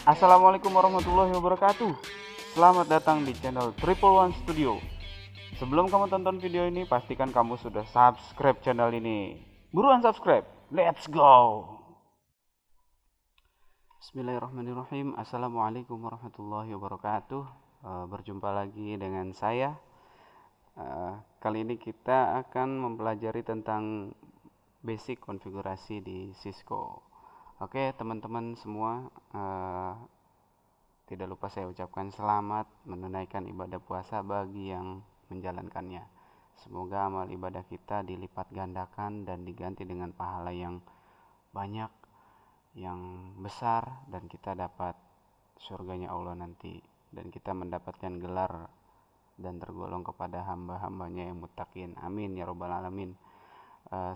Assalamualaikum warahmatullahi wabarakatuh. Selamat datang di channel Triple One Studio. Sebelum kamu tonton video ini, pastikan kamu sudah subscribe channel ini. Buruan subscribe. Let's go. Bismillahirrahmanirrahim. Assalamualaikum warahmatullahi wabarakatuh. Berjumpa lagi dengan saya. Kali ini kita akan mempelajari tentang basic konfigurasi di Cisco. Oke, teman-teman semua, tidak lupa saya ucapkan selamat menunaikan ibadah puasa bagi yang menjalankannya. Semoga amal ibadah kita dilipat gandakan dan diganti dengan pahala yang banyak, yang besar, dan kita dapat surganya Allah nanti, dan kita mendapatkan gelar dan tergolong kepada hamba-hambanya yang muttaqin. Amin ya robbal alamin.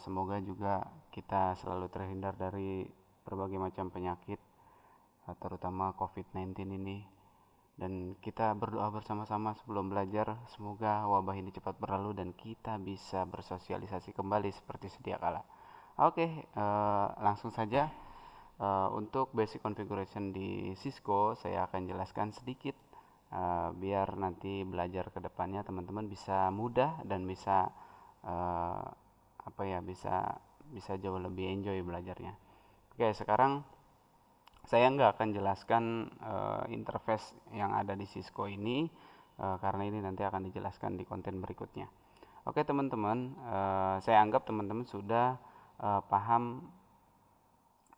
Semoga juga kita selalu terhindar dari berbagai macam penyakit, terutama COVID-19 ini. Dan kita berdoa bersama-sama sebelum belajar, semoga wabah ini cepat berlalu dan kita bisa bersosialisasi kembali seperti sedia kala. Oke, langsung saja. Untuk basic configuration di Cisco saya akan jelaskan sedikit, biar nanti belajar ke depannya teman-teman bisa mudah dan bisa bisa jauh lebih enjoy belajarnya. Oke, sekarang saya nggak akan jelaskan interface yang ada di Cisco ini, karena ini nanti akan dijelaskan di konten berikutnya. Oke teman-teman, saya anggap teman-teman sudah paham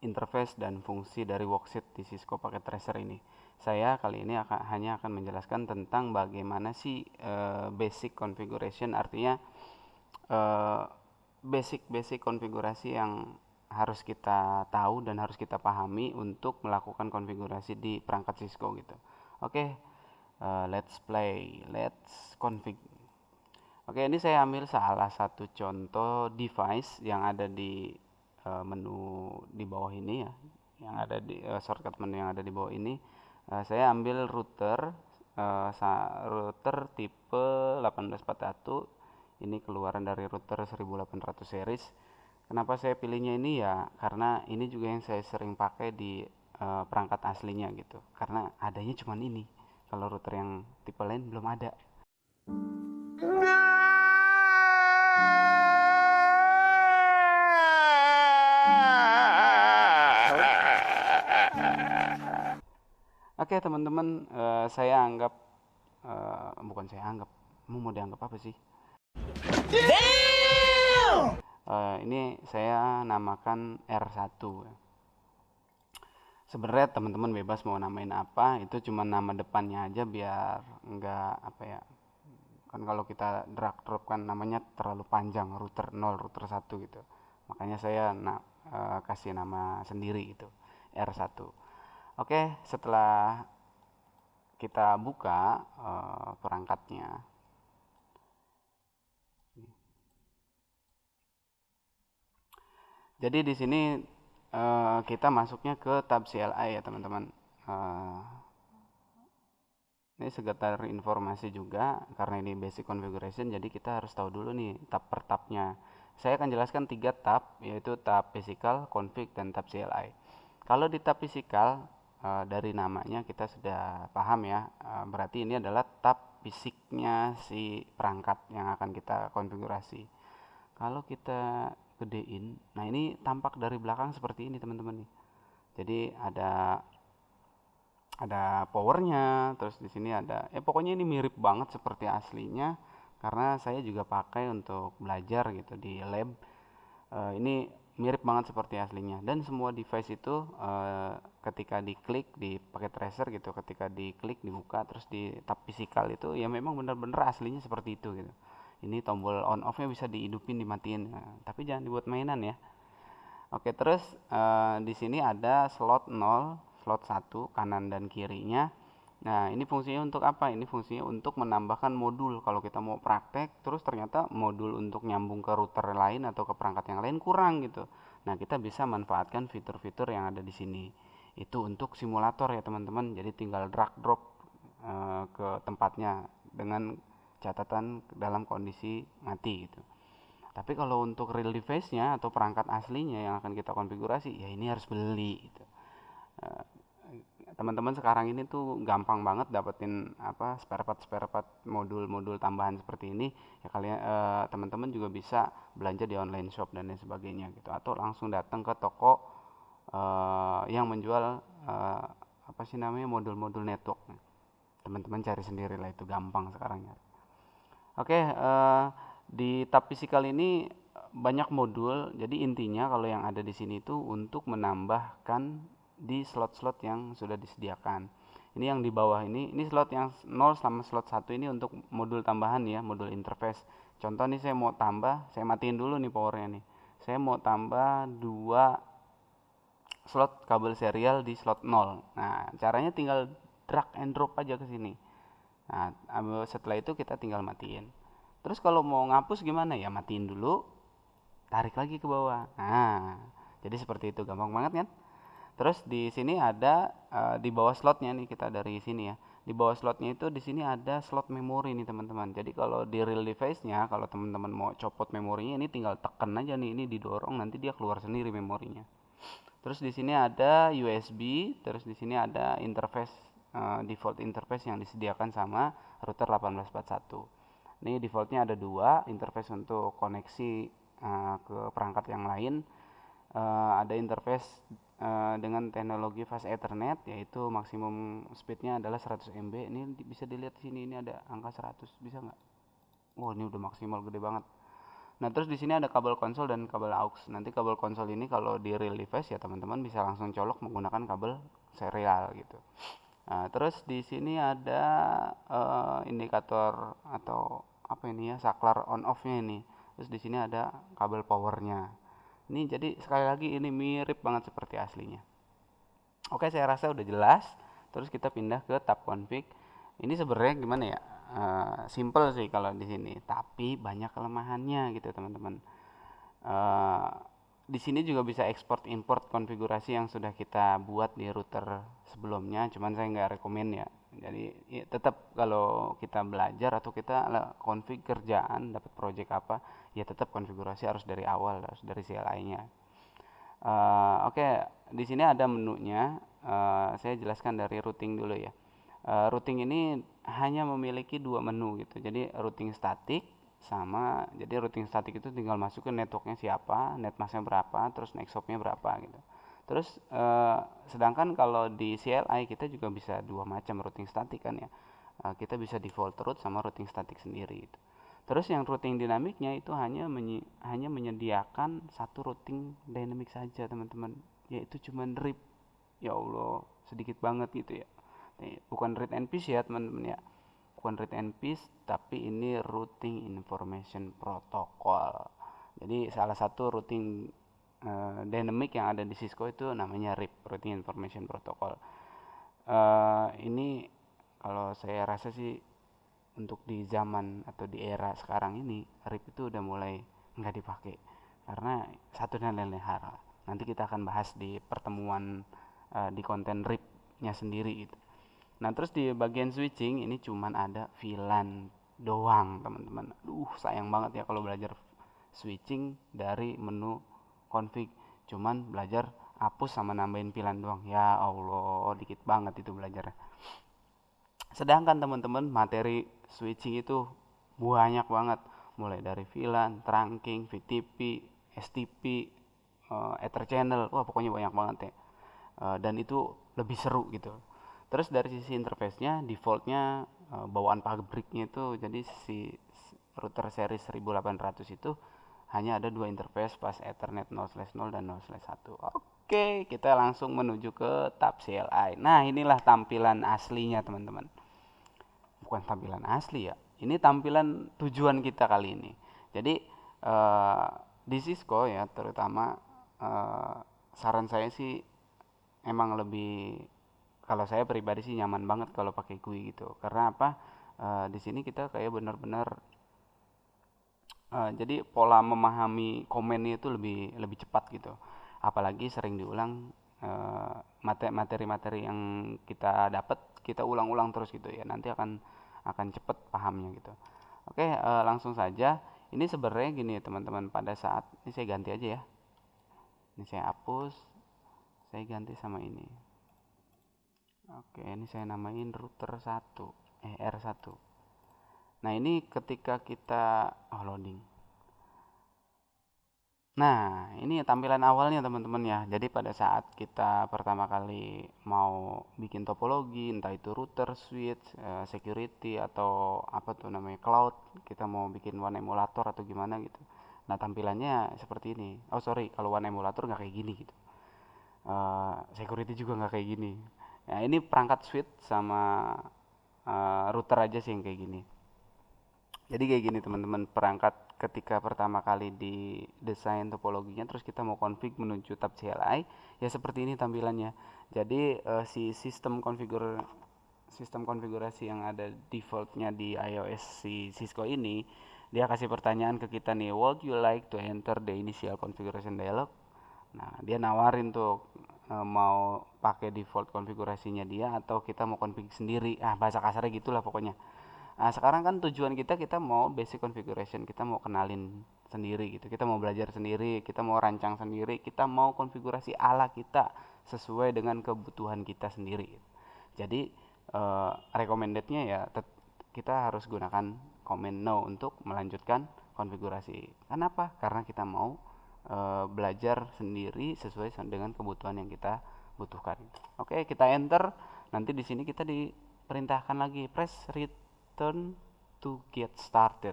interface dan fungsi dari worksheet di Cisco Packet Tracer ini. Saya kali ini hanya akan menjelaskan tentang bagaimana sih basic configuration, artinya basic konfigurasi yang harus kita tahu dan harus kita pahami untuk melakukan konfigurasi di perangkat Cisco gitu. Oke, let's config. Oke, ini saya ambil salah satu contoh device yang ada di menu di bawah ini ya, yang ada di shortcut menu yang ada di bawah ini. Saya ambil router tipe 1841. Ini keluaran dari router 1800 series. Kenapa saya pilihnya ini ya, karena ini juga yang saya sering pakai di perangkat aslinya gitu. Karena adanya cuma ini. Kalau router yang tipe lain belum ada. Oke teman-teman, saya anggap, bukan saya anggap, mau dianggap apa sih? Ini saya namakan R1. Sebenarnya teman-teman bebas mau namain apa, itu cuma nama depannya aja biar enggak apa ya. Kan kalau kita drag drop kan namanya terlalu panjang, router 0, router 1 gitu. Makanya saya kasih nama sendiri itu, R1. Oke, setelah kita buka perangkatnya. Jadi di sini kita masuknya ke tab CLI ya teman-teman. Ini sekedar informasi juga, karena ini basic configuration, jadi kita harus tahu dulu nih tab per tabnya. Saya akan jelaskan 3 tab, yaitu tab physical, config, dan tab CLI. Kalau di tab physical, dari namanya kita sudah paham ya, berarti ini adalah tab fisiknya si perangkat yang akan kita konfigurasi. Kalau kita gedein, nah ini tampak dari belakang seperti ini teman-teman nih. Jadi ada powernya, terus di sini ada, pokoknya ini mirip banget seperti aslinya, karena saya juga pakai untuk belajar gitu di lab. Ini mirip banget seperti aslinya, dan semua device itu ketika diklik di pakai tracer gitu, ketika diklik dibuka terus di tab physical itu ya memang benar-benar aslinya seperti itu gitu. Ini tombol on off nya bisa dihidupin dimatiin, tapi jangan dibuat mainan ya. Oke, terus di sini ada slot 0, slot 1 kanan dan kirinya. Nah, ini fungsinya untuk apa? Ini fungsinya untuk menambahkan modul. Kalau kita mau praktek, terus ternyata modul untuk nyambung ke router lain atau ke perangkat yang lain kurang gitu. Nah, kita bisa manfaatkan fitur-fitur yang ada di sini. Itu untuk simulator ya teman-teman. Jadi tinggal drag drop ke tempatnya dengan catatan dalam kondisi mati gitu. Tapi kalau untuk real device-nya atau perangkat aslinya yang akan kita konfigurasi, ya ini harus beli gitu. teman-teman sekarang ini tuh gampang banget dapetin spare part modul-modul tambahan seperti ini. Ya kalian teman-teman juga bisa belanja di online shop dan lain sebagainya gitu, atau langsung datang ke toko yang menjual modul-modul network. Teman-teman cari sendiri lah, itu gampang sekarang ya. Oke, di tab fisikal ini banyak modul. Jadi intinya kalau yang ada di sini itu untuk menambahkan di slot-slot yang sudah disediakan. Ini yang di bawah ini slot yang 0 sama slot 1 ini untuk modul tambahan ya, modul interface. Contoh nih, saya mau tambah, saya matiin dulu nih powernya nih. Saya mau tambah 2 slot kabel serial di slot 0. Nah, caranya tinggal drag and drop aja ke sini. Nah, setelah itu kita tinggal matiin. Terus kalau mau ngapus gimana ya? Matiin dulu, tarik lagi ke bawah. Nah, jadi seperti itu, gampang banget kan? Terus di sini ada di bawah slotnya nih, kita dari sini ya. Di bawah slotnya itu di sini ada slot memori nih teman-teman. Jadi kalau di real device-nya, kalau teman-teman mau copot memorinya, ini tinggal tekan aja nih, ini didorong, nanti dia keluar sendiri memorinya. Terus di sini ada USB, terus di sini ada interface default interface yang disediakan sama router 1841. Ini defaultnya ada 2 interface untuk koneksi ke perangkat yang lain. Ada interface dengan teknologi fast ethernet, yaitu maksimum speednya adalah 100 MB. Ini bisa dilihat di sini, ini ada angka 100, bisa nggak? Oh, ini udah maksimal, gede banget. Nah, terus di sini ada kabel konsol dan kabel aux. Nanti kabel konsol ini kalau di real device ya teman-teman bisa langsung colok menggunakan kabel serial gitu. Nah, terus di sini ada indikator atau apa ini ya, saklar on off-nya ini. Terus di sini ada kabel powernya. Ini jadi sekali lagi ini mirip banget seperti aslinya. Oke, saya rasa udah jelas. Terus kita pindah ke tab config. Ini sebenarnya gimana ya? Simple sih kalau di sini, tapi banyak kelemahannya gitu teman-teman. Uh, di sini juga bisa ekspor import konfigurasi yang sudah kita buat di router sebelumnya, cuman saya nggak rekomen ya. Jadi ya, tetap kalau kita belajar atau kita config kerjaan dapat project apa, ya tetap konfigurasi harus dari awal, harus dari CLI-nya. Oke, di sini ada menunya. Saya jelaskan dari routing dulu ya. Routing ini hanya memiliki 2 menu gitu. Jadi routing statik sama, jadi routing statik itu tinggal masuk ke networknya siapa, netmasknya berapa, terus nextopnya berapa gitu. Terus sedangkan kalau di CLI kita juga bisa 2 macam routing statik kan ya. Kita bisa default route sama routing statik sendiri gitu. Terus yang routing dinamiknya itu hanya menyediakan satu routing dynamic saja teman-teman, yaitu cuman RIP. Ya Allah, sedikit banget gitu ya. Bukan read and peace ya teman-teman ya, bukan read and peace, tapi ini routing information protocol. Jadi salah satu routing dynamic yang ada di Cisco itu namanya RIP, routing information protocol. Ini kalau saya rasa sih untuk di zaman atau di era sekarang ini, RIP itu udah mulai nggak dipakai karena satu dan lain hal. Nanti kita akan bahas di pertemuan di konten RIP-nya sendiri gitu. Nah, terus di bagian switching ini cuman ada VLAN doang, teman-teman. Sayang banget ya kalau belajar switching dari menu config. Cuman belajar hapus sama nambahin VLAN doang. Ya Allah, dikit banget itu belajarnya. Sedangkan teman-teman materi switching itu banyak banget, mulai dari VLAN, trunking, VTP, STP, Ether channel, wah pokoknya banyak banget ya. Dan itu lebih seru gitu. Terus dari sisi interface-nya, defaultnya bawaan pabriknya itu, jadi si router seri 1800 itu hanya ada 2 interface pas Ethernet 0/0 dan 0/1. Oke, kita langsung menuju ke tab CLI. Nah, inilah tampilan aslinya teman-teman. Bukan tampilan asli ya, ini tampilan tujuan kita kali ini. Jadi di Cisco ya terutama, saran saya sih emang lebih, kalau saya pribadi sih nyaman banget kalau pakai GUI gitu. Karena apa? Di sini kita kayak benar-benar jadi pola memahami komennya itu lebih lebih cepat gitu. Apalagi sering diulang, materi-materi yang kita dapat kita ulang-ulang terus gitu ya. Nanti akan cepet pahamnya gitu. Oke, langsung saja. Ini sebenarnya gini teman-teman, pada saat ini saya ganti aja ya. Ini saya hapus, saya ganti sama ini. Oke, ini saya namain router 1, R1. Nah, ini ketika kita loading. Nah, ini tampilan awalnya teman-teman ya. Jadi pada saat kita pertama kali mau bikin topologi, entah itu router, switch, security atau apa tuh namanya cloud, kita mau bikin one emulator atau gimana gitu. Nah, tampilannya seperti ini. Oh sorry, kalau one emulator nggak kayak gini gitu. Security juga nggak kayak gini. Nah, ini perangkat switch sama router aja sih yang kayak gini. Jadi kayak gini teman-teman, perangkat ketika pertama kali di desain topologinya terus kita mau config menuju tab CLI, ya seperti ini tampilannya. Jadi si sistem konfigurasi yang ada defaultnya di iOS si Cisco ini, dia kasih pertanyaan ke kita nih, would you like to enter the initial configuration dialog? Nah, dia nawarin tuh mau pakai default konfigurasinya dia atau kita mau config sendiri. Bahasa kasarnya gitulah pokoknya. Nah, sekarang kan tujuan kita mau basic configuration, kita mau kenalin sendiri gitu. Kita mau belajar sendiri, kita mau rancang sendiri, kita mau konfigurasi ala kita sesuai dengan kebutuhan kita sendiri. Jadi recommendednya ya kita harus gunakan command no untuk melanjutkan konfigurasi. Kenapa? Karena kita mau belajar sendiri sesuai dengan kebutuhan yang kita butuhkan. Oke, kita enter. Nanti di sini kita diperintahkan lagi press return to get started.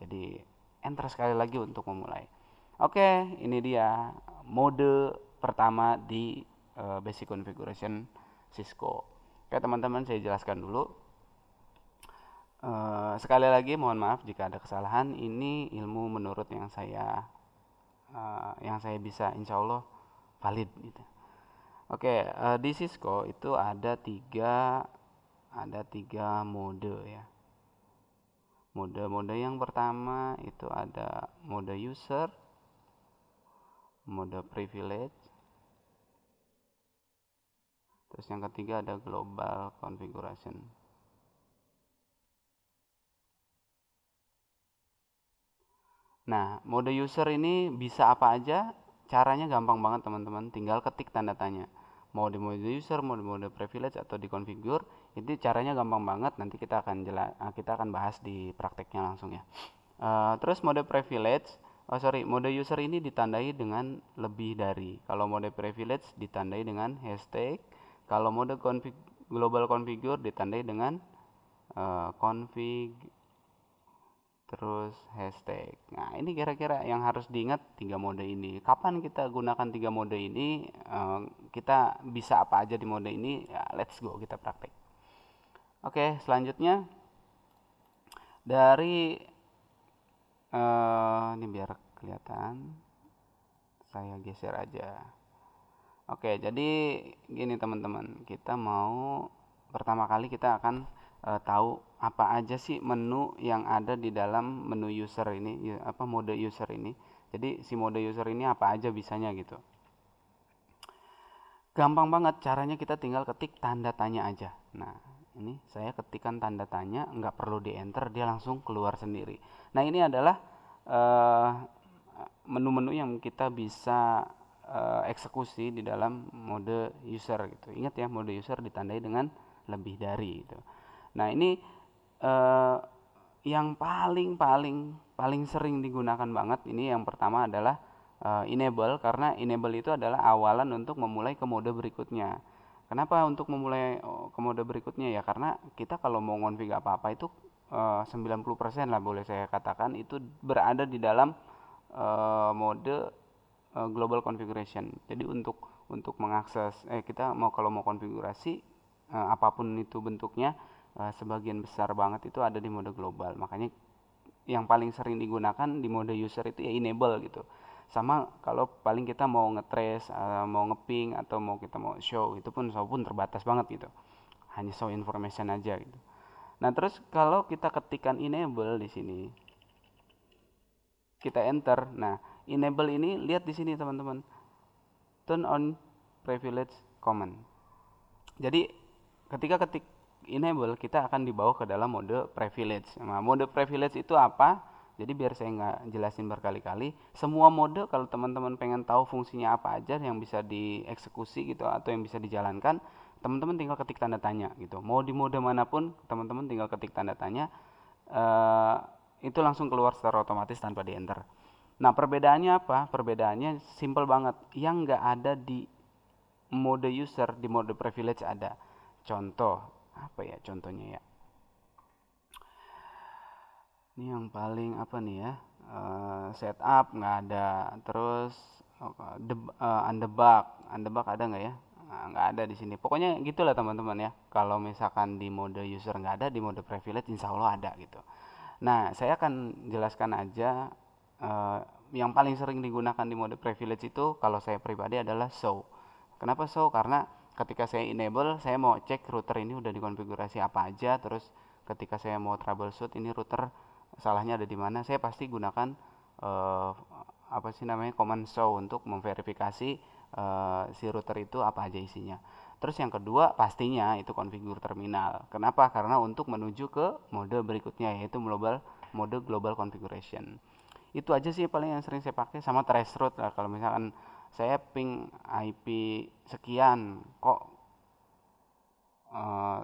Jadi enter sekali lagi untuk memulai. Oke, ini dia mode pertama di basic configuration Cisco. Oke teman-teman, saya jelaskan dulu. Sekali lagi mohon maaf jika ada kesalahan. Ini ilmu menurut yang saya bisa insya Allah valid gitu. Oke, di Cisco itu ada tiga mode ya. Mode yang pertama itu ada mode user, mode privilege, terus yang ketiga ada global configuration. Nah, mode user ini bisa apa aja? Caranya gampang banget teman-teman, tinggal ketik tanda tanya. Mau di mode user, mau di mode privilege atau di configure, itu caranya gampang banget. Nanti kita akan bahas di prakteknya langsung ya. Terus mode privilege, mode user ini ditandai dengan lebih dari. Kalau mode privilege ditandai dengan hashtag. Kalau mode global configure ditandai dengan config terus hashtag. Nah, ini kira-kira yang harus diingat tiga mode ini. Kapan kita gunakan tiga mode ini? Kita bisa apa aja di mode ini? Ya, let's go kita praktek. Oke, selanjutnya dari ini biar kelihatan, saya geser aja. Oke, jadi gini teman-teman, kita mau pertama kali kita akan tahu apa aja sih menu yang ada di dalam menu user ini, apa mode user ini. Jadi si mode user ini apa aja bisanya gitu. Gampang banget caranya, kita tinggal ketik tanda tanya aja. Nah, ini saya ketikkan tanda tanya, nggak perlu di enter, dia langsung keluar sendiri. Nah, ini adalah menu-menu yang kita bisa eksekusi di dalam mode user gitu. Ingat ya, mode user ditandai dengan lebih dari gitu. Nah, ini yang paling paling paling sering digunakan banget ini yang pertama adalah enable, karena enable itu adalah awalan untuk memulai ke mode berikutnya. Kenapa untuk memulai ke mode berikutnya ya? Karena kita kalau mau config apa-apa itu 90% lah boleh saya katakan itu berada di dalam mode global configuration. Jadi untuk mengakses kita kalau mau konfigurasi apapun itu bentuknya, sebagian besar banget itu ada di mode global. Makanya yang paling sering digunakan di mode user itu ya enable gitu. Sama kalau paling kita mau ngetrace, mau ngeping atau kita mau show, itu pun terbatas banget gitu. Hanya show information aja gitu. Nah, terus kalau kita ketikkan enable di sini, kita enter. Nah, enable ini lihat di sini teman-teman. Turn on privilege command. Jadi ketika ketik enable, kita akan dibawa ke dalam mode privilege. Nah, mode privilege itu apa? Jadi biar saya nggak jelasin berkali-kali, semua mode kalau teman-teman pengen tahu fungsinya apa aja yang bisa dieksekusi gitu atau yang bisa dijalankan, teman-teman tinggal ketik tanda tanya gitu. Mau di mode manapun, teman-teman tinggal ketik tanda tanya, itu langsung keluar secara otomatis tanpa di enter. Nah, perbedaannya apa? Perbedaannya simple banget. Yang nggak ada di mode user, di mode privilege ada. Contoh, apa ya contohnya ya? Ini yang paling apa nih ya? Setup nggak ada. Terus undebug, undebug ada nggak ya? Nah, nggak ada di sini. Pokoknya gitulah teman-teman ya. Kalau misalkan di mode user nggak ada, di mode privilege insya Allah ada gitu. Nah, saya akan jelaskan aja eh, yang paling sering digunakan di mode privilege itu kalau saya pribadi adalah show. Kenapa show? Karena ketika saya enable, saya mau cek router ini udah dikonfigurasi apa aja, terus ketika saya mau troubleshoot ini router salahnya ada di mana, saya pasti gunakan eh, apa sih namanya command show untuk memverifikasi si router itu apa aja isinya. Terus yang kedua pastinya itu konfigur terminal. Kenapa? Karena untuk menuju ke mode berikutnya yaitu mode global configuration. Itu aja sih paling yang sering saya pakai sama traceroute lah. Kalau misalkan saya ping IP sekian kok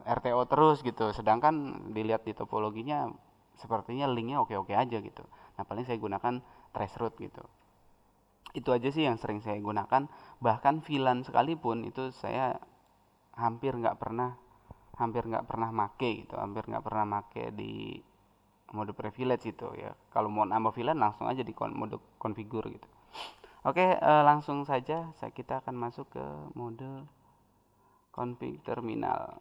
RTO terus gitu. Sedangkan dilihat di topologinya sepertinya linknya oke-oke aja gitu. Nah, paling saya gunakan traceroute gitu. Itu aja sih yang sering saya gunakan. Bahkan VLAN sekalipun itu saya hampir nggak pernah make gitu, hampir nggak pernah make di mode privilege itu ya. Kalau mau nambah VLAN langsung aja di mode configure gitu. Oke, langsung saja kita akan masuk ke mode config terminal.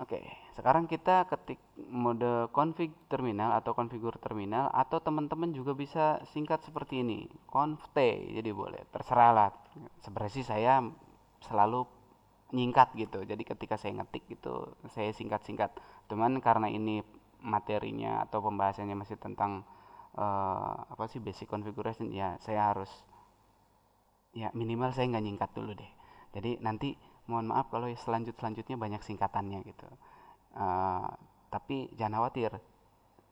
Oke, sekarang kita ketik mode config terminal atau configure terminal, atau teman-teman juga bisa singkat seperti ini, conft. Jadi boleh, terserah lah. Sebenarnya sih saya selalu nyingkat gitu. Jadi ketika saya ngetik gitu, saya singkat-singkat. Cuman karena ini materinya atau pembahasannya masih tentang apa sih basic configuration, ya saya harus ya minimal saya nggak nyingkat dulu deh. Jadi nanti mohon maaf kalau selanjutnya banyak singkatannya gitu. Eh, tapi jangan khawatir,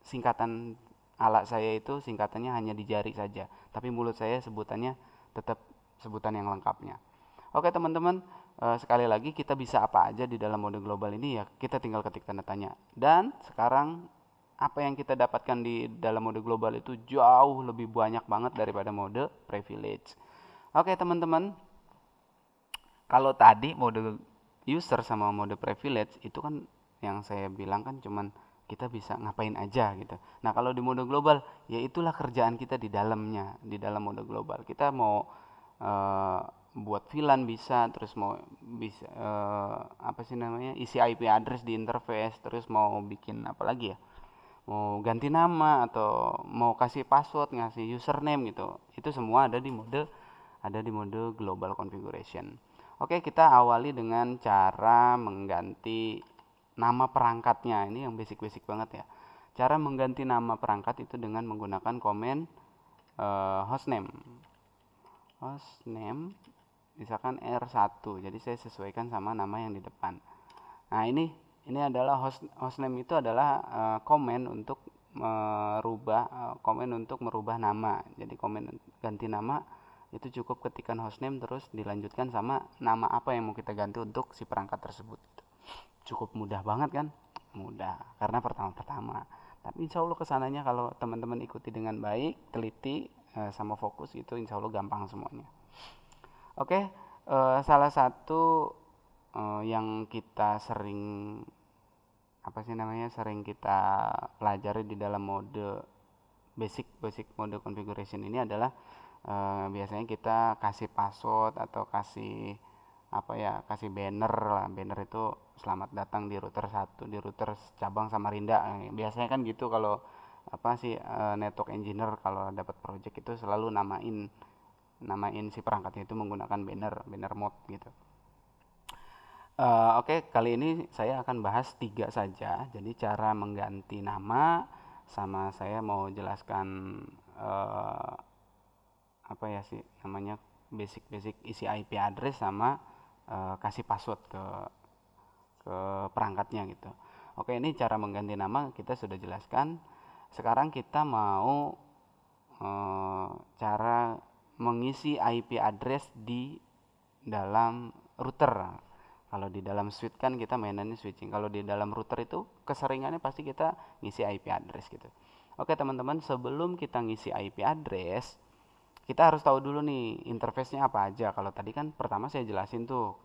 singkatan ala saya itu singkatannya hanya di jari saja, tapi mulut saya sebutannya tetap sebutan yang lengkapnya. Oke teman-teman, sekali lagi kita bisa apa aja di dalam mode global ini ya kita tinggal ketik tanda tanya. Dan sekarang apa yang kita dapatkan di dalam mode global itu jauh lebih banyak banget daripada mode privilege. Oke teman-teman, kalau tadi mode user sama mode privilege itu kan yang saya bilang kan cuman kita bisa ngapain aja gitu. Nah, kalau di mode global ya itulah kerjaan kita di dalamnya, di dalam mode global. Kita mau eh, buat VLAN bisa, terus mau bisa apa sih namanya? Isi IP address di interface, terus mau bikin apa lagi ya? Mau ganti nama atau mau kasih password, ngasih username gitu. Itu semua ada di mode global configuration. Oke, kita awali dengan cara mengganti nama perangkatnya. Ini yang basic-basic banget ya. Cara mengganti nama perangkat itu dengan menggunakan komen hostname. Hostname misalkan R1. Jadi saya sesuaikan sama nama yang di depan. Nah, ini adalah hostname itu adalah komen untuk merubah nama. Jadi komen ganti nama itu cukup ketikan hostname terus dilanjutkan sama nama apa yang mau kita ganti untuk si perangkat tersebut. Cukup mudah banget kan? Mudah karena pertama-pertama. Tapi insya Allah kesananya kalau teman-teman ikuti dengan baik, teliti sama fokus itu insya Allah gampang semuanya. Oke, salah satu yang kita sering kita pelajari di dalam mode basic basic mode configuration ini adalah biasanya kita kasih password atau kasih banner lah. Banner itu selamat datang di router satu, di router cabang Samarinda. Biasanya kan gitu kalau network engineer kalau dapat project itu selalu namain namain si perangkatnya itu menggunakan banner mode gitu. Oke, kali ini saya akan bahas 3 saja. Jadi cara mengganti nama, sama saya mau jelaskan eh, apa ya sih namanya basic-basic isi IP address sama kasih password ke perangkatnya gitu. Oke, ini cara mengganti nama kita sudah jelaskan. Sekarang kita mau cara mengisi IP address di dalam router. Kalau di dalam switch kan kita mainannya switching. Kalau di dalam router itu keseringannya pasti kita ngisi IP address gitu. Oke teman-teman, sebelum kita ngisi IP address, kita harus tahu dulu nih interface-nya apa aja. Kalau tadi kan pertama saya jelasin tuh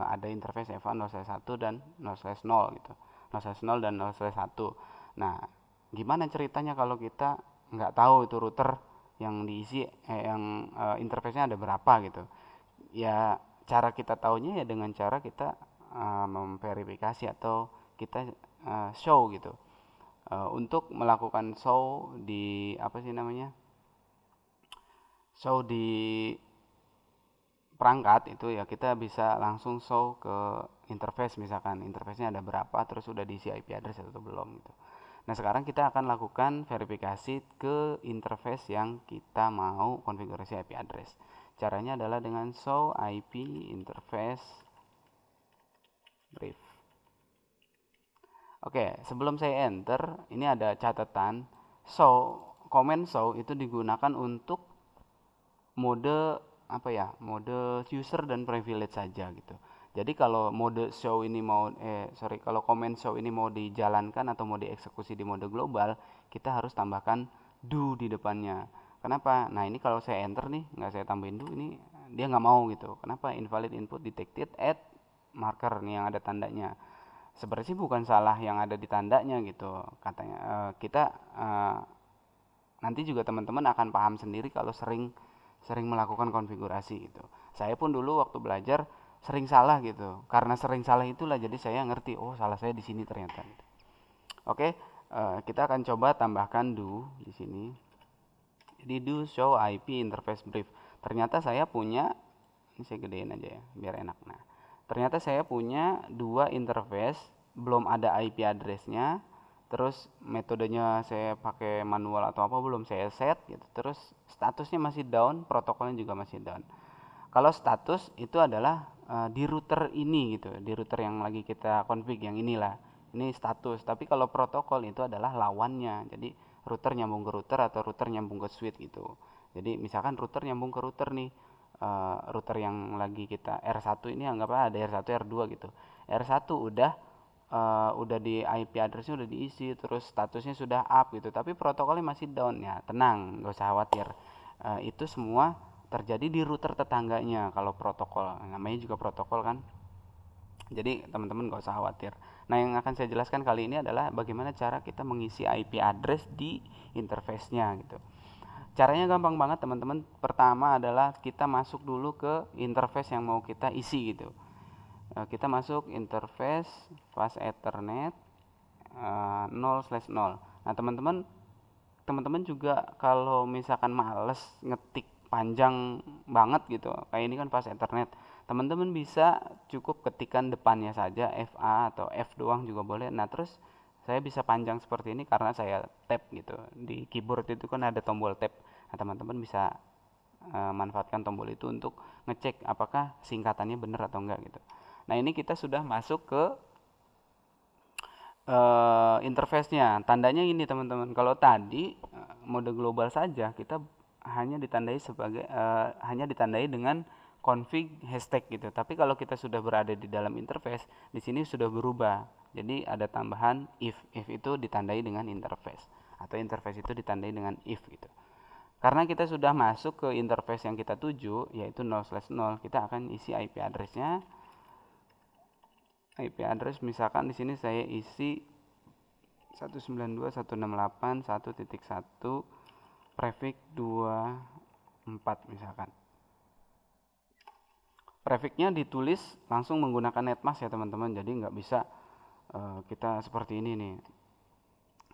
ada interface EVA 0/1 dan 0/0 gitu. 0/0 dan 0/1. Nah, gimana ceritanya kalau kita nggak tahu itu router yang diisi yang interface-nya ada berapa gitu. Ya cara kita taunya ya dengan cara kita memverifikasi atau kita show gitu. Untuk melakukan show di apa sih namanya? Show di perangkat itu ya kita bisa langsung show ke interface, misalkan interface-nya ada berapa terus sudah diisi IP address atau belum gitu. Nah, sekarang kita akan lakukan verifikasi ke interface yang kita mau konfigurasi IP address. Caranya adalah dengan show IP interface brief. Oke, sebelum saya enter, ini ada catatan. Command show itu digunakan untuk mode apa ya, mode user dan privilege saja gitu. Jadi kalau mode show ini mau kalau command show ini mau dijalankan atau mau dieksekusi di mode global, kita harus tambahkan do di depannya. Kenapa? Nah, ini kalau saya enter nih, nggak saya tambahin do, ini dia nggak mau gitu. Kenapa? Invalid input detected at marker nih yang ada tandanya. Sebenarnya sih bukan salah yang ada di tandanya gitu katanya. Kita nanti juga teman-teman akan paham sendiri kalau sering sering melakukan konfigurasi gitu. Saya pun dulu waktu belajar sering salah gitu. Karena sering salah itulah jadi saya ngerti, oh salah saya di sini ternyata gitu. Oke, kita akan coba tambahkan do di sini. Jadi do show IP interface brief. Ternyata saya punya, ini saya gedein aja ya biar enak. Nah, ternyata saya punya dua interface, belum ada IP addressnya. Terus metodenya saya pakai manual atau apa belum saya set gitu. Terus statusnya masih down, protokolnya juga masih down. Kalau status itu adalah di router ini gitu, di router yang lagi kita config yang inilah. Ini status. Tapi kalau protokol itu adalah lawannya. Jadi router nyambung ke router atau router nyambung ke switch gitu. Jadi misalkan router nyambung ke router nih, router yang lagi kita R1 ini anggaplah ada R1 R2 gitu. R1 udah di IP addressnya udah diisi, terus statusnya sudah up gitu, tapi protokolnya masih down. Ya tenang, nggak usah khawatir. Itu semua terjadi di router tetangganya kalau protokol, namanya juga protokol kan. Jadi teman-teman gak usah khawatir. Nah, yang akan saya jelaskan kali ini adalah bagaimana cara kita mengisi IP address di interface-nya gitu. Caranya gampang banget teman-teman. Pertama adalah kita masuk dulu ke interface yang mau kita isi gitu. Kita masuk interface fast ethernet 0/0. Nah, teman-teman juga kalau misalkan males ngetik panjang banget gitu, kayak ini kan fast ethernet, teman-teman bisa cukup ketikan depannya saja FA atau F doang juga boleh. Nah, terus saya bisa panjang seperti ini karena saya tap gitu. Di keyboard itu kan ada tombol tab. Nah, teman-teman bisa manfaatkan tombol itu untuk ngecek apakah singkatannya benar atau enggak gitu. Nah, ini kita sudah masuk ke interface-nya. Tandanya ini teman-teman. Kalau tadi mode global saja kita hanya ditandai dengan config hashtag gitu. Tapi kalau kita sudah berada di dalam interface, di sini sudah berubah. Jadi ada tambahan if. If itu ditandai dengan interface atau interface itu ditandai dengan if gitu. Karena kita sudah masuk ke interface yang kita tuju yaitu 0/0, kita akan isi IP address-nya. IP address misalkan di sini saya isi 192.168.1.1 prefix 24 misalkan. Prefixnya ditulis langsung menggunakan netmask ya teman-teman. Jadi nggak bisa kita seperti ini nih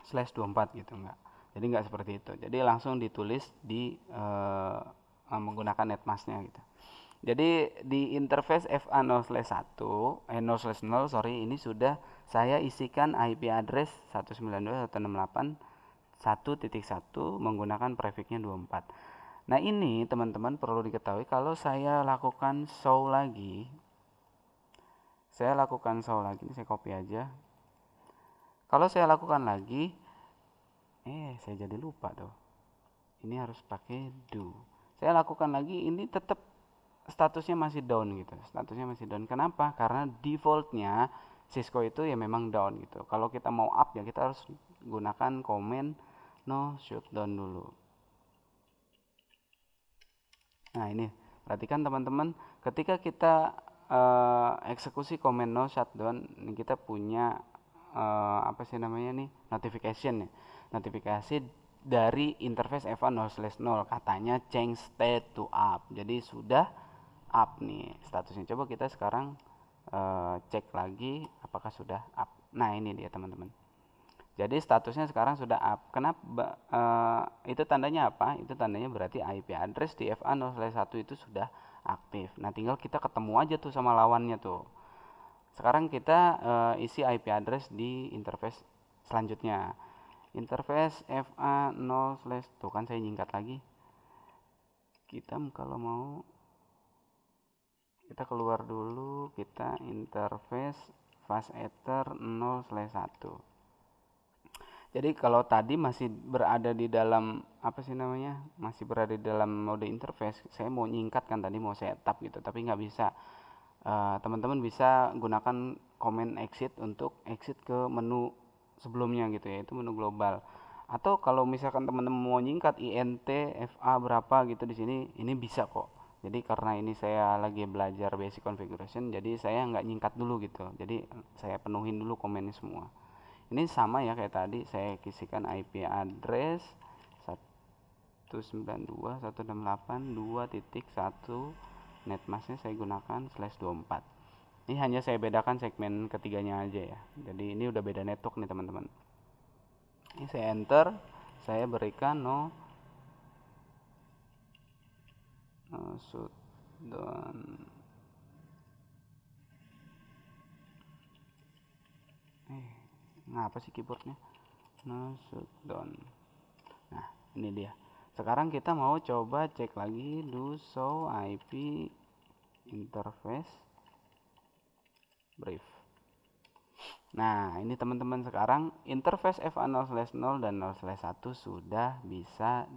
/24 gitu, nggak. Jadi nggak seperti itu. Jadi langsung ditulis di menggunakan netmasknya gitu. Jadi di interface FA 0/1 0/0 sorry, ini sudah saya isikan IP address 192.168.1.1 menggunakan prefixnya 24. Nah, ini teman-teman perlu diketahui kalau saya lakukan show lagi. Ini saya copy aja. Kalau saya lakukan lagi, saya jadi lupa tuh. Ini harus pakai do. Saya lakukan lagi, ini tetap statusnya masih down gitu. Statusnya masih down. Kenapa? Karena defaultnya Cisco itu ya memang down gitu. Kalau kita mau up ya kita harus gunakan command no shutdown dulu. Nah ini perhatikan teman-teman, ketika kita eksekusi command no shutdown, ini kita punya apa sih namanya nih, notification ya, notifikasi dari interface Eva 0/0, katanya change state to up, jadi sudah up nih statusnya. Coba kita sekarang cek lagi apakah sudah up. Nah ini dia teman-teman, jadi statusnya sekarang sudah up. Kenapa? Itu tandanya apa? Itu tandanya berarti IP address di FA 0/1 itu sudah aktif. Nah tinggal kita ketemu aja tuh sama lawannya tuh. Sekarang kita isi IP address di interface selanjutnya. Interface FA 0/ tuh kan saya nyingkat lagi. Kita kalau mau kita keluar dulu, kita interface fast ether 0/1. Jadi kalau tadi masih berada di dalam apa sih namanya, masih berada di dalam mode interface, saya mau nyingkat kan tadi, mau setup gitu, tapi nggak bisa. Teman-teman bisa gunakan command exit untuk exit ke menu sebelumnya gitu ya, itu menu global. Atau kalau misalkan teman-teman mau nyingkat int fa berapa gitu di sini, ini bisa kok. Jadi karena ini saya lagi belajar basic configuration, jadi saya nggak nyingkat dulu gitu. Jadi saya penuhin dulu komennya semua. Ini sama ya kayak tadi, saya isikan IP address 192.168.2.1, netmasknya saya gunakan /24. Ini hanya saya bedakan segmen ketiganya aja ya, jadi ini udah beda network nih teman-teman. Ini saya enter, saya berikan no shutdown. Ngapa sih keyboardnya? No shutdown. Nah ini dia. Sekarang kita mau coba cek lagi do show IP interface brief. Nah ini teman-teman, sekarang interface FA 0/0 dan 0/1 sudah bisa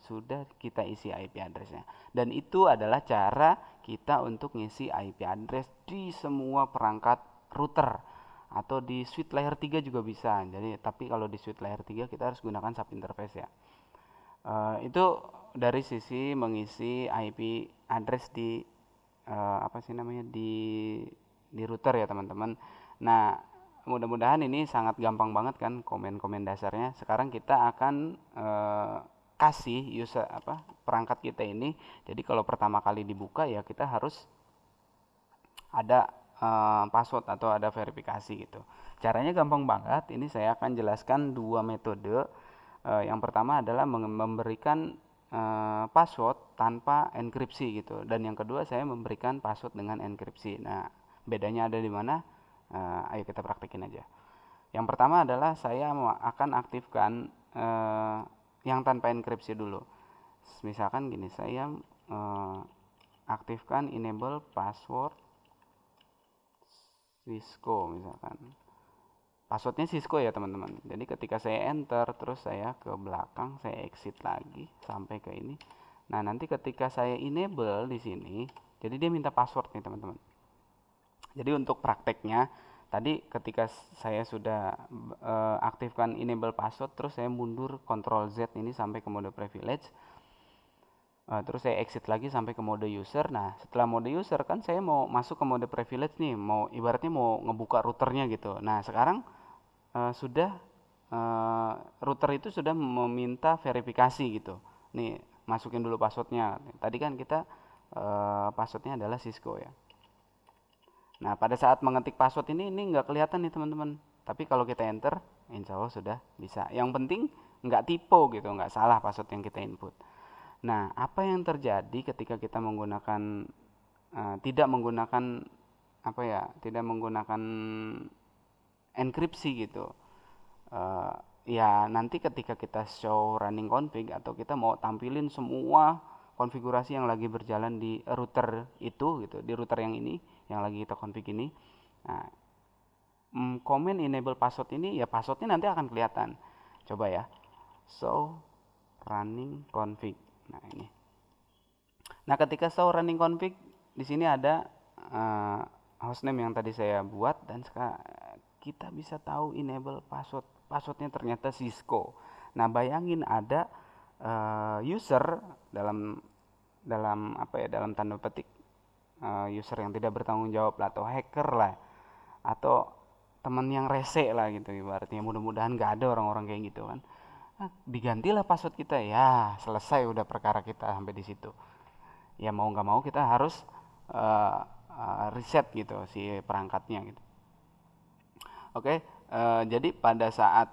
sudah kita isi IP addressnya, dan itu adalah cara kita untuk ngisi IP address di semua perangkat router, atau di switch layer 3 juga bisa. Jadi tapi kalau di switch layer 3 kita harus gunakan sub interface ya. Itu dari sisi mengisi IP address di apa sih namanya, di router ya teman-teman. Nah mudah-mudahan ini sangat gampang banget kan komen-komen dasarnya. Sekarang kita akan kasih user perangkat kita ini. Jadi kalau pertama kali dibuka ya kita harus ada password atau ada verifikasi gitu. Caranya gampang banget. Ini saya akan jelaskan dua metode. Yang pertama adalah memberikan password tanpa enkripsi gitu, dan yang kedua saya memberikan password dengan enkripsi. Nah bedanya ada di mana? Ayo kita praktekin aja. Yang pertama adalah saya akan aktifkan yang tanpa enkripsi dulu. Misalkan gini, saya aktifkan enable password Cisco misalkan. Passwordnya Cisco ya teman-teman. Jadi ketika saya enter, terus saya ke belakang, saya exit lagi sampai ke ini. Nah nanti ketika saya enable di sini, jadi dia minta password nih teman-teman. Jadi untuk prakteknya tadi ketika saya sudah aktifkan enable password, terus saya mundur Ctrl Z ini sampai ke mode privilege. Terus saya exit lagi sampai ke mode user. Nah setelah mode user kan saya mau masuk ke mode privilege nih, mau ibaratnya mau ngebuka routernya gitu. Nah sekarang sudah router itu sudah meminta verifikasi gitu. Nih masukin dulu passwordnya. Tadi kan kita passwordnya adalah Cisco ya. Nah pada saat mengetik password ini nggak kelihatan nih teman-teman. Tapi kalau kita enter, insya Allah sudah bisa. Yang penting nggak typo gitu, nggak salah password yang kita input. Nah, apa yang terjadi ketika kita menggunakan tidak menggunakan tidak menggunakan enkripsi gitu? Ya nanti ketika kita show running config atau kita mau tampilin semua konfigurasi yang lagi berjalan di router itu gitu, di router yang ini yang lagi kita config ini. Nah, comment enable password ini ya passwordnya nanti akan kelihatan. Coba ya, show running config. Nah ini Nah, ketika show running config di sini ada uh, hostname yang tadi saya buat, dan kita bisa tahu enable password. Passwordnya ternyata Cisco. Nah, bayangin ada user dalam dalam apa ya, dalam tanda petik user yang tidak bertanggung jawab lah, atau hacker lah, atau teman yang rese lah gitu ibaratnya. Mudah-mudahan nggak ada orang-orang kayak gitu kan. Nah, digantilah password kita, ya selesai udah perkara kita sampai di situ. Ya mau nggak mau kita harus uh, reset gitu si perangkatnya gitu. Oke, jadi pada saat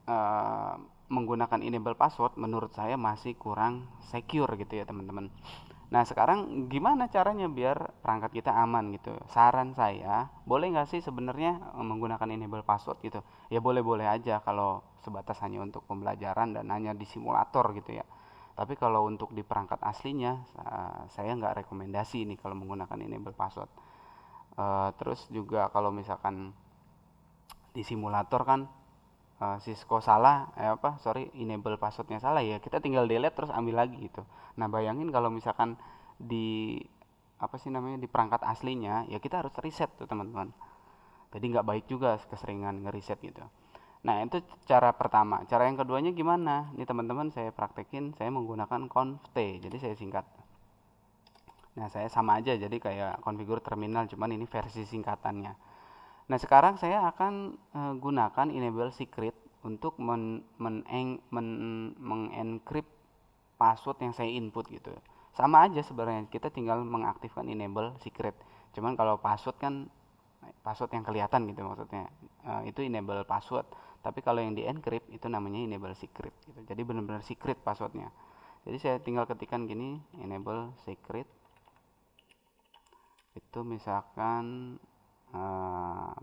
uh, menggunakan enable password menurut saya masih kurang secure gitu ya teman-teman. Nah, sekarang gimana caranya biar perangkat kita aman gitu? Saran saya, boleh nggak sih sebenarnya menggunakan enable password gitu? Ya boleh-boleh aja kalau sebatas hanya untuk pembelajaran dan hanya di simulator gitu ya. Tapi kalau untuk di perangkat aslinya, saya nggak rekomendasi nih kalau menggunakan enable password. Terus juga kalau misalkan di simulator kan Cisco salah, enable passwordnya salah, ya kita tinggal delete terus ambil lagi gitu. Nah, bayangin kalau misalkan di apa sih namanya, di perangkat aslinya, ya kita harus reset tuh teman-teman. Jadi nggak baik juga keseringan ngeriset gitu. Nah, itu cara pertama. Cara yang keduanya gimana? Ini teman-teman saya praktekin, saya menggunakan conft, jadi saya singkat. Nah, saya sama aja, jadi kayak configure terminal, cuman ini versi singkatannya. Nah, sekarang saya akan gunakan enable secret untuk mengencrypt password yang saya input gitu. Sama aja sebenarnya, kita tinggal mengaktifkan enable secret. Cuman kalau password kan password yang kelihatan gitu maksudnya. Itu enable password. Tapi kalau yang di encrypt itu namanya enable secret gitu. Jadi benar-benar secret passwordnya. Jadi saya tinggal ketikkan gini, enable secret. Itu misalkan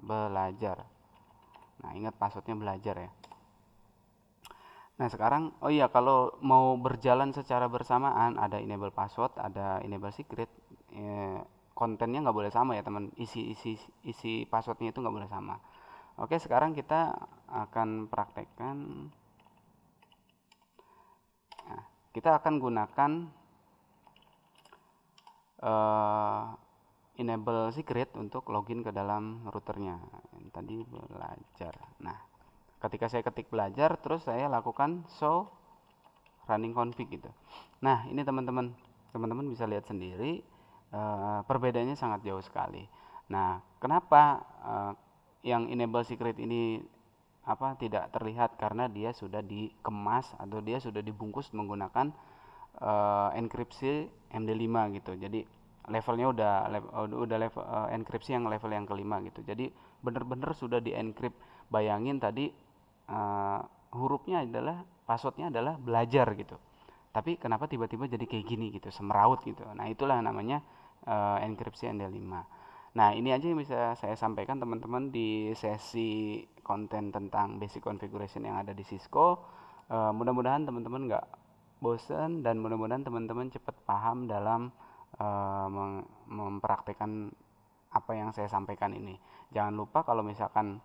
belajar. Nah, ingat passwordnya belajar ya. Nah, sekarang oh iya, kalau mau berjalan secara bersamaan ada enable password, ada enable secret, kontennya nggak boleh sama ya teman. Isi passwordnya itu nggak boleh sama. Oke, sekarang kita akan praktekkan. Nah, kita akan gunakan enable secret untuk login ke dalam routernya. Tadi belajar. Nah, ketika saya ketik belajar, terus saya lakukan show running config gitu. Nah, ini teman-teman bisa lihat sendiri, perbedaannya sangat jauh sekali. Nah, kenapa yang enable secret ini tidak terlihat? Karena dia sudah dikemas atau dia sudah dibungkus menggunakan enkripsi MD5 gitu. Jadi levelnya udah level enkripsi yang level yang kelima gitu. Jadi benar-benar sudah di encrypt. Bayangin tadi hurufnya adalah, passwordnya adalah belajar gitu, tapi kenapa tiba-tiba jadi kayak gini gitu, semeraut gitu. Nah, itulah namanya enkripsi MD5. Nah, ini aja yang bisa saya sampaikan teman-teman di sesi konten tentang basic configuration yang ada di Cisco. Mudah-mudahan teman-teman nggak bosen, dan mudah-mudahan teman-teman cepat paham dalam mempraktekkan apa yang saya sampaikan ini. Jangan lupa kalau misalkan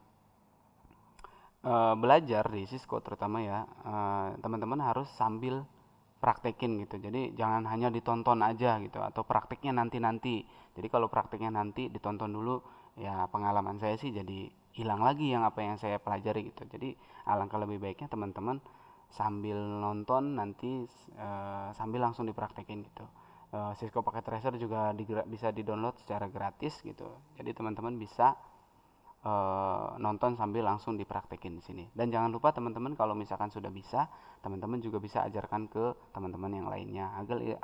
belajar di Cisco terutama ya, teman-teman harus sambil praktekin gitu. Jadi jangan hanya ditonton aja gitu, atau prakteknya nanti-nanti. Jadi kalau prakteknya nanti ditonton dulu, ya pengalaman saya sih jadi hilang lagi yang apa yang saya pelajari gitu. Jadi alangkah lebih baiknya teman-teman sambil nonton nanti sambil langsung dipraktekin gitu. Cisco Packet Tracer juga bisa di-download secara gratis gitu. Jadi teman-teman bisa nonton sambil langsung dipraktekin di sini. Dan jangan lupa teman-teman, kalau misalkan sudah bisa, teman-teman juga bisa ajarkan ke teman-teman yang lainnya,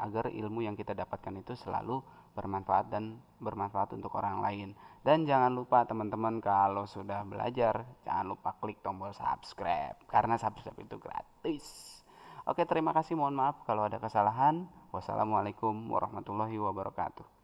agar ilmu yang kita dapatkan itu selalu bermanfaat untuk orang lain. Dan jangan lupa teman-teman, kalau sudah belajar jangan lupa klik tombol subscribe, karena subscribe itu gratis. Oke, terima kasih, mohon maaf kalau ada kesalahan. Wassalamualaikum warahmatullahi wabarakatuh.